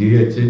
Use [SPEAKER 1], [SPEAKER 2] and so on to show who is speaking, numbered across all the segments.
[SPEAKER 1] DHA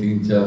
[SPEAKER 1] 3-4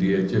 [SPEAKER 1] DHA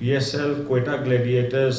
[SPEAKER 2] PSL Quetta Gladiators,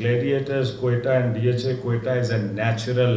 [SPEAKER 2] Gladiators Quetta and DHA Quetta is a natural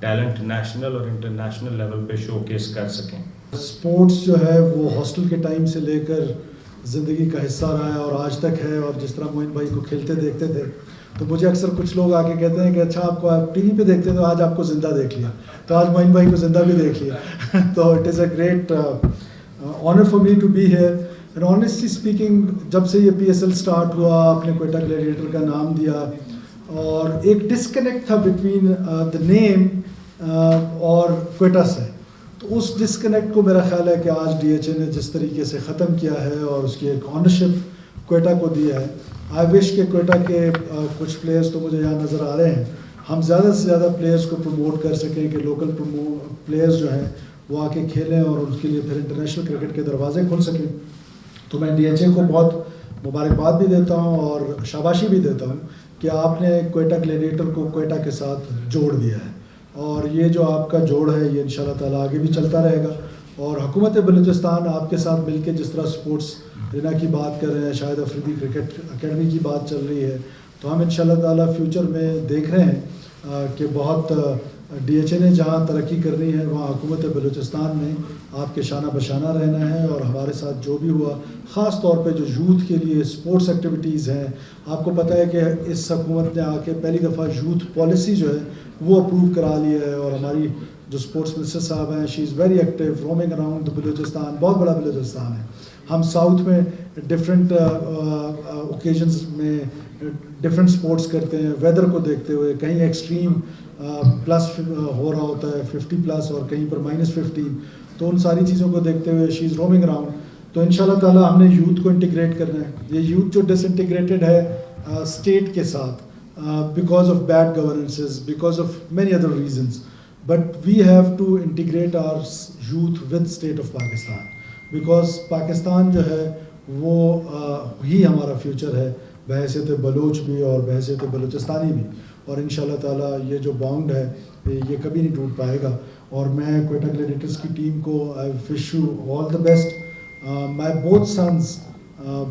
[SPEAKER 2] talent national اور international level پہ شو case کر سکیں.
[SPEAKER 3] Sports جو ہے وہ ہاسٹل کے ٹائم سے لے کر زندگی کا حصہ رہا ہے اور آج تک ہے. اور جس طرح معین بھائی کو کھیلتے دیکھتے تھے تو مجھے اکثر کچھ لوگ آ کے کہتے ہیں کہ اچھا آپ کو ٹی وی پہ دیکھتے تو آج آپ کو زندہ دیکھ لیا, تو آج معین بھائی کو زندہ بھی دیکھ لیا. تو it is a great honour for me to be here. And honestly speaking, جب سے یہ PSL اسٹارٹ ہوا, آپ نے کوئٹہ گلیڈیٹر کا نام دیا, اور ایک ڈسکنیکٹ تھا بٹوین دا نیم اور کوئٹہ سے. تو اس ڈسکنیکٹ کو میرا خیال ہے کہ آج DHA نے جس طریقے سے ختم کیا ہے اور اس کی ایک آنرشپ کوئٹہ کو دیا ہے. آئی وش کہ کوئٹہ کے کچھ پلیئرز تو مجھے یہاں نظر آ رہے ہیں, ہم زیادہ سے زیادہ پلیئرز کو پروموٹ کر سکیں کہ لوکل پلیئرز جو ہیں وہ آ کے کھیلیں اور ان کے لیے پھر انٹرنیشنل کرکٹ کے دروازے کھل سکیں. تو میں DHA کو بہت مبارکباد بھی دیتا ہوں اور شاباشی بھی دیتا ہوں کہ آپ نے کوئٹہ گلیڈیٹر کو کوئٹہ کے ساتھ جوڑ دیا ہے, اور یہ جو آپ کا جوڑ ہے یہ انشاءاللہ تعالیٰ آگے بھی چلتا رہے گا. اور حکومت بلوچستان آپ کے ساتھ مل کے جس طرح سپورٹس رینا کی بات کر رہے ہیں, شاہد افریدی کرکٹ اکیڈمی کی بات چل رہی ہے, تو ہم انشاءاللہ تعالیٰ فیوچر میں دیکھ رہے ہیں کہ بہت DHA نے جہاں ترقی کرنی ہے وہاں حکومت بلوچستان نے آپ کے شانہ بشانہ رہنا ہے. اور ہمارے ساتھ جو بھی ہوا, خاص طور پہ جو یوتھ کے لیے اسپورٹس ایکٹیویٹیز ہیں, آپ کو پتہ ہے کہ اس حکومت نے آ کے پہلی دفعہ یوتھ پالیسی جو ہے وہ اپروو کرا لیا ہے. اور ہماری جو اسپورٹس منسٹر صاحب ہیں, she is very active roaming around Balochistan. بہت بڑا بلوچستان ہے. ہم ساؤتھ میں ڈفرینٹ اوکیزنس میں ڈفرینٹ اسپورٹس کرتے ہیں, ویدر کو دیکھتے ہوئے. کہیں ایکسٹریم پلس ہو رہا ہوتا ہے 50+ اور کہیں پر -15. تو ان ساری چیزوں کو دیکھتے ہوئے شی از رومنگ اراؤنڈ. تو انشاءاللہ تعالیٰ ہم نے یوتھ کو انٹیگریٹ کرنا ہے. یہ یوتھ جو ڈس انٹیگریٹڈ ہے اسٹیٹ کے ساتھ because of bad governances, because of many other reasons, but we have to integrate our youth with state of Pakistan, because Pakistan جو ہے وہ ہی ہمارا فیوچر ہے بحیثیت بلوچ بھی اور بحیثیت بلوچستانی بھی. اور انشاءاللہ تعالیٰ یہ جو باؤنڈ ہے یہ کبھی نہیں ٹوٹ پائے گا. اور میں کوئٹہ گلیڈیٹرز کی ٹیم کو I wish you all the best. My both sons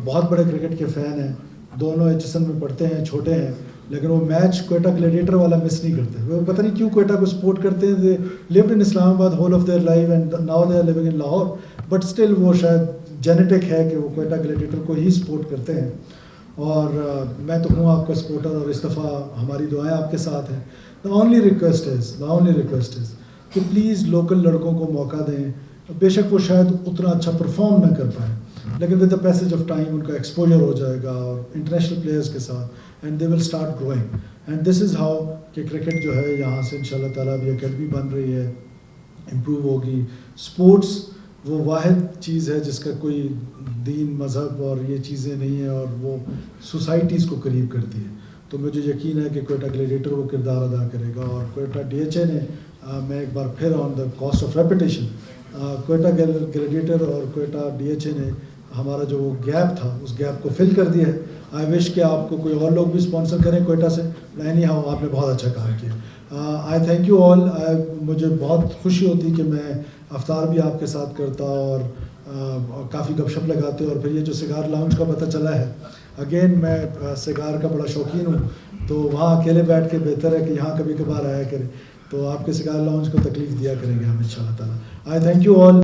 [SPEAKER 3] بہت بڑے کرکٹ کے فین ہیں, دونوں HSN میں پڑھتے ہیں, چھوٹے ہیں, لیکن وہ میچ کوئٹہ گلیڈیٹر والا مس نہیں کرتے. وہ پتہ نہیں کیوں کوئٹہ کو سپورٹ کرتے ہیں. دے lived in Islamabad whole of their life and now they are living in Lahore, but still وہ شاید جینیٹک ہے کہ وہ کوئٹہ گلیڈیٹر کو ہی سپورٹ کرتے ہیں. اور میں تو ہوں آپ کا سپورٹر, اور اس دفعہ ہماری دعائیں آپ کے ساتھ ہیں. دا اونلی ریکویسٹ از کہ پلیز لوکل لڑکوں کو موقع دیں. بے شک وہ شاید اتنا اچھا پرفارم نہ کر پائیں, لیکن with the passage of time ان کا ایکسپوجر ہو جائے گا اور انٹرنیشنل پلیئرز کے ساتھ, and they will start growing. And this is how کہ کرکٹ جو ہے یہاں سے انشاءاللہ تعالیٰ بھی اکیڈمی بن رہی ہے, امپروو ہوگی. اسپورٹس وہ واحد چیز ہے جس کا کوئی دین مذہب اور یہ چیزیں نہیں ہیں, اور وہ سوسائٹیز کو قریب کرتی ہے. تو مجھے یقین ہے کہ کوئٹہ گلیڈیٹر وہ کردار ادا کرے گا. اور کوئٹہ DHA نے, میں ایک بار پھر on the cost of repetition, Quetta gladiator اور کوئٹہ DHA نے ہمارا جو گیپ تھا اس گیپ کو فل کر دیا ہے. آئی وش کہ آپ کو کوئی اور لوگ بھی اسپانسر کریں کوئٹہ سے. اینی ہاؤ آپ نے بہت اچھا کام کیا. آئی تھینک یو آل. مجھے بہت خوشی ہوتی کہ میں افطار بھی آپ کے ساتھ کرتا اور کافی گپ شپ لگاتے. اور پھر یہ جو سگار لاؤنج کا پتہ چلا ہے, اگین میں سگار کا بڑا شوقین ہوں, تو وہاں اکیلے بیٹھ کے بہتر ہے کہ یہاں کبھی کبھار آیا کریں. تو آپ کے سگار لاؤنج کو تکلیف دیا کریں گے ہم انشاءاللہ تعالیٰ. آئی تھینک یو آل.